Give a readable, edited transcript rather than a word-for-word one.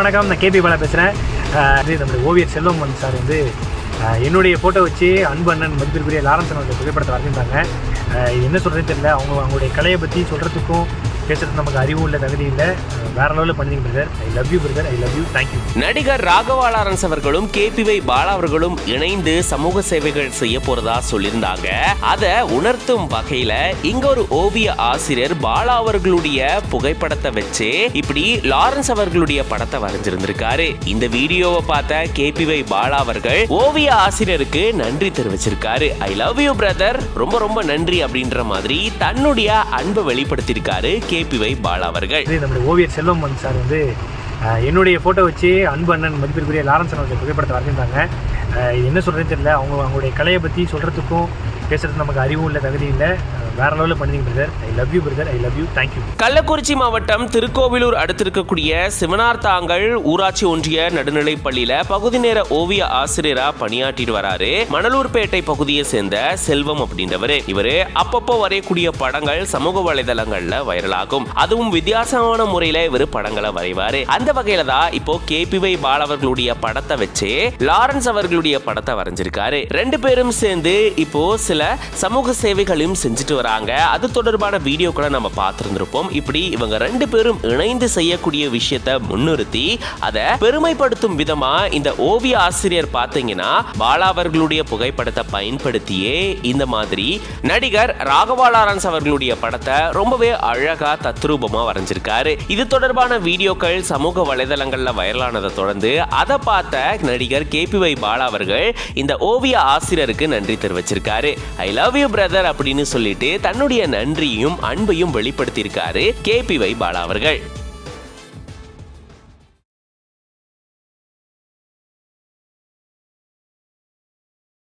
வணக்கம், நான் கேபி பாலா பேசுகிறேன். நம்முடைய ஓவியர் செல்வம் சார் வந்து என்னுடைய ஃபோட்டோ வச்சு அன்பு அண்ணன் மதிப்பிற்குரிய லாரன்ஸ் அவருடைய புகைப்படத்தை வரைஞ்சிருந்தாங்க. என்ன சொல்கிறதுன்னு தெரியல. அவங்களுடைய கலையை பற்றி சொல்கிறதுக்கும் பேசுறது நமக்கு அறிவும் இல்லை, தகுதி இல்லை. வேற லெவலில் பண்ணிங்க brother. I love you brother, I love you, thank you. நடிகர் ராகவா லாரன்ஸ் அவர்களும் கேபிவை பாலா அவர்களும் இணைந்து சமூக சேவைகள் செய்ய போறதா சொல்லியிருந்தாங்க. அதை உணர்த்தும் வகையில இங்க ஒரு ஓவிய ஆசிரியர் பாலா அவர்களுடைய புகைப்படத்தை வச்சு இப்படி லாரன்ஸ் அவர்களுடைய படத்தை வரைஞ்சிருந்திருக்காரு. இந்த வீடியோவை பார்த்த கேபிவை பாலா அவர்கள் ஓவிய ஆசிரியருக்கு நன்றி தெரிவிச்சிருக்காரு. ஐ லவ் யூ பிரதர், ரொம்ப ரொம்ப நன்றி அப்படின்ற மாதிரி தன்னுடைய அன்பை வெளிப்படுத்தியிருக்காரு கேபிவை பாலா அவர்கள். நம்முடைய ஓவியர் செல்வம் சார் வந்து என்னுடைய ஃபோட்டோ வச்சு அன்பு அண்ணன் மதிப்பிற்குரிய லாரன்ஸ் அவருடைய புகைப்படத்தை வரைஞ்சிருந்தாங்க. என்ன சொல்கிறதுன்னு தெரியல. அவங்களுடைய கலையை பற்றி சொல்கிறதுக்கும் பேசுறது நமக்கு அறிவும் இல்லை, தகுதி இல்லை. வேற லெவலில் பண்ணிங்க brother. I love you brother, I love you, thank you. Kallakurichi மாவட்டம் திருக்கோவிலூர் அடுத்திருக்கக்கூடிய சிவனார்த்தாங்கல் ஊராட்சி ஒன்றிய நடுநிலைப் பள்ளியில பகுதி நேர ஓவிய ஆசிரியரா பணியாற்றிட்டு வராரு மணலூர்பேட்டை பகுதியை சேர்ந்த செல்வம் அப்படின்றவரு. இவரு அப்பப்போ வரையக்கூடிய படங்கள் சமூக வலைதளங்கள்ல வைரலாகும். அதுவும் வித்தியாசமான முறையில இவரு படங்களை வரைவாரு. அந்த வகையில தான் இப்போ கேபிவை பாலா அவர்களுடைய படத்தை வச்சு லாரன்ஸ் அவர்களுடைய படத்தை வரைஞ்சிருக்காரு. ரெண்டு பேரும் சேர்ந்து இப்போ சில சமூக சேவைகளையும் செஞ்சுட்டு வராங்க. அது தொடர்பான வீடியோக்களை நம்ம பார்த்திருந்திருப்போம். இப்படி இவங்க ரெண்டு பேரும் இணைந்து செய்யக்கூடிய விஷயத்தை முன்னிறுத்தி அதை பெருமைப்படுத்தும் விதமா இந்த ஓவிய ஆசிரியர் பார்த்தீங்கன்னா பாலா அவர்களுடைய புகைப்படத்தை பயன்படுத்தியே இந்த மாதிரி நடிகர் ராகவா லாரன்ஸ் அவர்களுடைய படத்தை ரொம்பவே அழகா தத்ரூபமா வரைஞ்சிருக்காரு. இது தொடர்பான வீடியோக்கள் சமூக வலைதளங்கள்ல வைரலானதை தொடர்ந்து அதை பார்த்த நடிகர் கேபிவை பாலா அவர்கள் இந்த ஓவிய ஆசிரியருக்கு நன்றி தெரிவிச்சிருக்காரு. ஐ லவ் யூ பிரதர் அப்படின்னு சொல்லிட்டு தன்னுடைய நன்றியும் அன்பையும் வெளிப்படுத்தியிருக்காரு கேபிவை பாலா அவர்கள்.